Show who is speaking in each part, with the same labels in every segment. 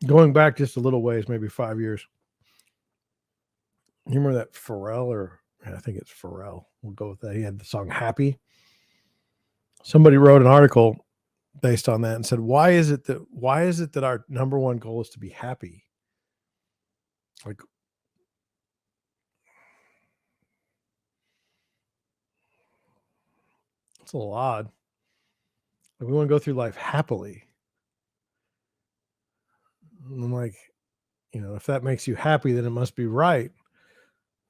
Speaker 1: Going back just a little ways, maybe 5 years. You remember that Pharrell, or I think it's Pharrell. We'll go with that. He had the song Happy. Somebody wrote an article based on that and said, why is it that our number one goal is to be happy? Like, it's a little odd. Like, we want to go through life happily. And I'm like, if that makes you happy, then it must be right.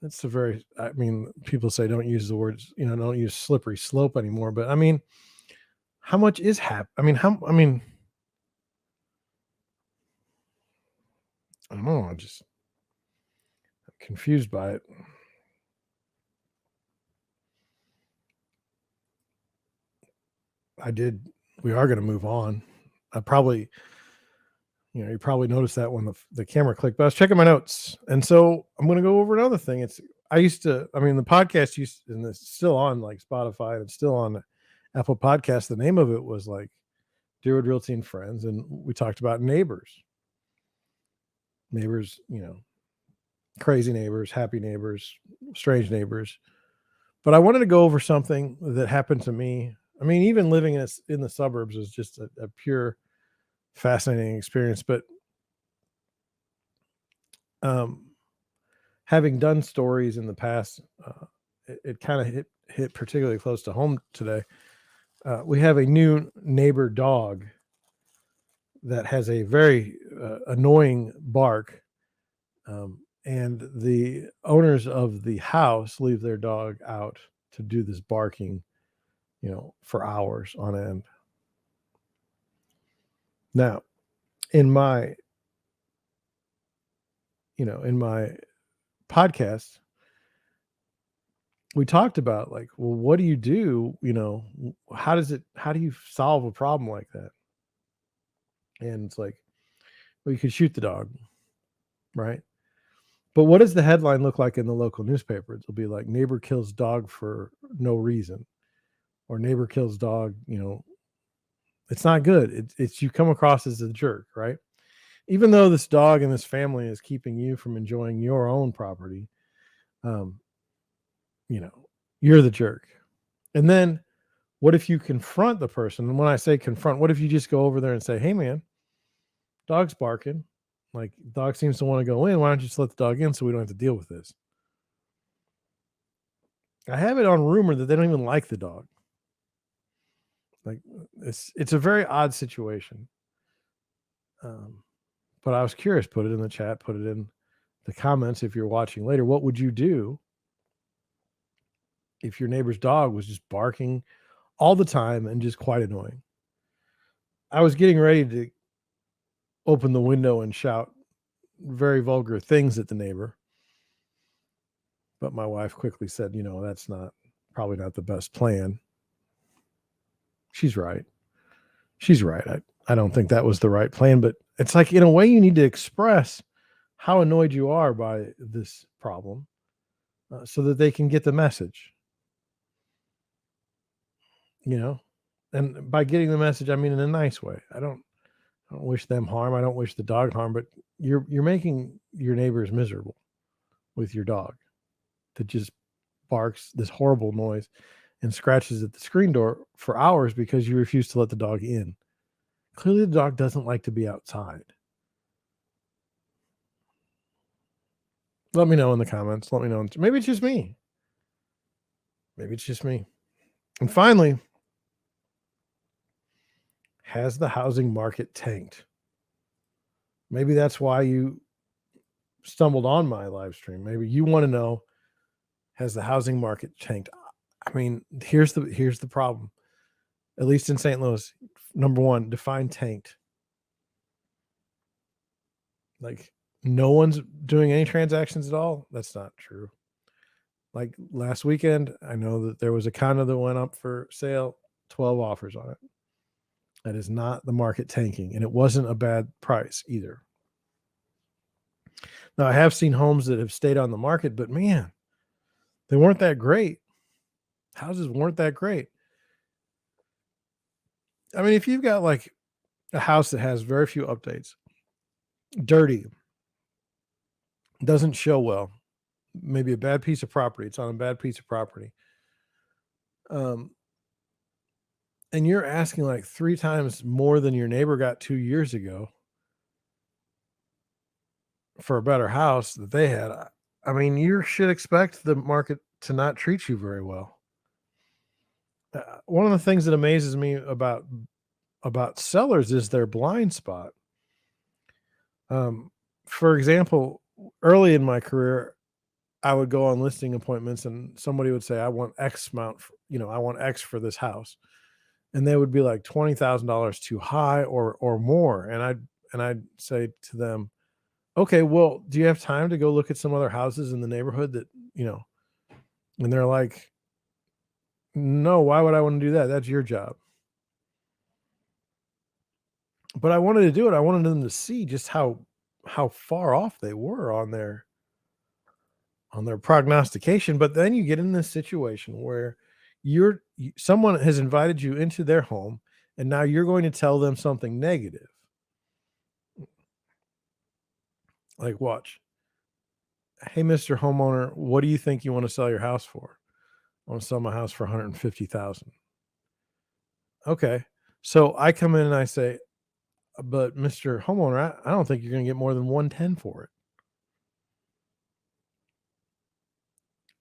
Speaker 1: That's a very, I mean, people say don't use the words, don't use slippery slope anymore. But I mean, how much is happy? I don't know. I'm just confused by it. We are going to move on. I probably, you probably noticed that when the camera clicked, but I was checking my notes. And so I'm going to go over another thing. The podcast and it's still on like Spotify and it's still on Apple Podcasts. The name of it was like Deerwood Realty and Friends. And we talked about neighbors, crazy neighbors, happy neighbors, strange neighbors. But I wanted to go over something that happened to me. I mean, even living in the suburbs is just a pure fascinating experience. But um, having done stories in the past, it kind of hit particularly close to home today. We have a new neighbor dog that has a very annoying bark. And the owners of the house leave their dog out to do this barking, for hours on end. Now, in my, in my podcast, we talked about like, well, what do you do? How do you solve a problem like that? And it's like, well, you could shoot the dog, right? But what does the headline look like in the local newspaper? It'll be like neighbor kills dog for no reason, or neighbor kills dog. It's not good. It's you come across as a jerk, right? Even though this dog and this family is keeping you from enjoying your own property, um, you know, you're the jerk. And then what if you confront the person? And when I say confront, what if you just go over there and say, "Hey, man, dog's barking. Like, dog seems to want to go in. Why don't you just let the dog in so we don't have to deal with this?" I have it on rumor that they don't even like the dog. Like, it's a very odd situation. Um, but I was curious. Put it in the chat. Put it in the comments if you're watching later. What would you do if your neighbor's dog was just barking all the time and just quite annoying? I was getting ready to open the window and shout very vulgar things at the neighbor, but my wife quickly said, that's probably not the best plan. She's right. She's right. I don't think that was the right plan, but it's like, in a way, you need to express how annoyed you are by this problem so that they can get the message, you know? And by getting the message, I mean in a nice way. I don't wish them harm. I don't wish the dog harm, but you're making your neighbors miserable with your dog that just barks this horrible noise and scratches at the screen door for hours because you refuse to let the dog in. Clearly, the dog doesn't like to be outside. Let me know in the comments. Let me know. Maybe it's just me. Maybe it's just me. And finally, has the housing market tanked? Maybe that's why you stumbled on my live stream. Maybe you want to know, has the housing market tanked? I mean, here's the problem. At least in St. Louis, number one, define tanked. Like, no one's doing any transactions at all. That's not true. Like last weekend, I know that there was a condo that went up for sale, 12 offers on it. That is not the market tanking, and it wasn't a bad price either. Now, I have seen homes that have stayed on the market, but man, they weren't that great. Houses weren't that great. I mean, if you've got like a house that has very few updates, dirty, doesn't show well. Maybe a bad piece of property. It's on a bad piece of property. Um, and you're asking like 3 times more than your neighbor got 2 years ago for a better house that they had. I mean, you should expect the market to not treat you very well. One of the things that amazes me about sellers is their blind spot. Um, for example, early in my career, I would go on listing appointments and somebody would say, I want X amount, I want X for this house. And they would be like $20,000 too high or more. And I'd say to them, okay, well, do you have time to go look at some other houses in the neighborhood that, you know, and they're like, no, why would I want to do that? That's your job. But I wanted to do it. I wanted them to see just how far off they were on their prognostication. But then you get in this situation where someone has invited you into their home and now you're going to tell them something negative. Like, watch. Hey, Mr. Homeowner, what do you think you want to sell your house for? I want to sell my house for 150,000. Okay. So I come in and I say, but Mr. Homeowner, I don't think you're going to get more than 110 for it.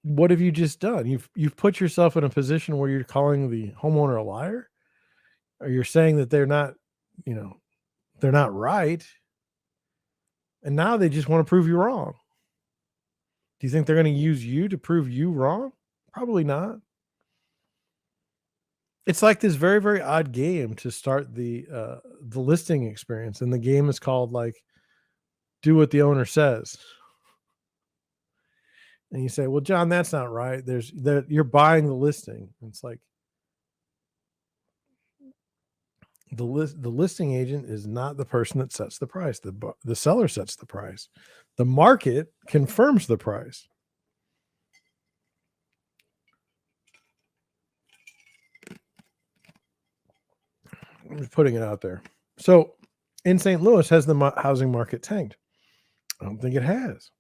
Speaker 1: What have you just done? You've put yourself in a position where you're calling the homeowner a liar, or you're saying that you know, they're not right. And now they just want to prove you wrong. Do you think they're going to use you to prove you wrong? Probably not. It's like this very, very odd game to start the listing experience, and the game is called like do what the owner says. And you say, "Well, John, that's not right. You're buying the listing." It's like the listing agent is not the person that sets the price. The seller sets the price. The market confirms the price. I'm just putting it out there. So, in St. Louis, has the housing market tanked? I don't think it has.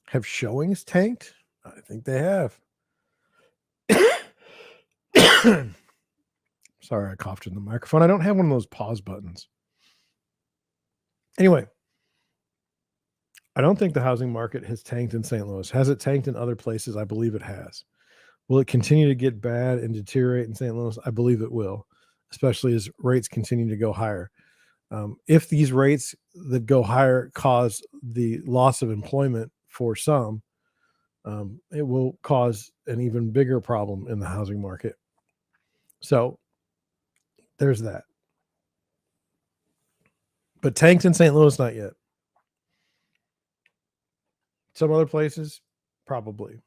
Speaker 1: Have showings tanked? I think they have. Sorry, I coughed in the microphone. I don't have one of those pause buttons. Anyway, I don't think the housing market has tanked in St. Louis. Has it tanked in other places? I believe it has. Will it continue to get bad and deteriorate in St. Louis? I believe it will, especially as rates continue to go higher. If these rates that go higher cause the loss of employment for some, it will cause an even bigger problem in the housing market. So there's that. But tanked in St. Louis, not yet. Some other places, probably.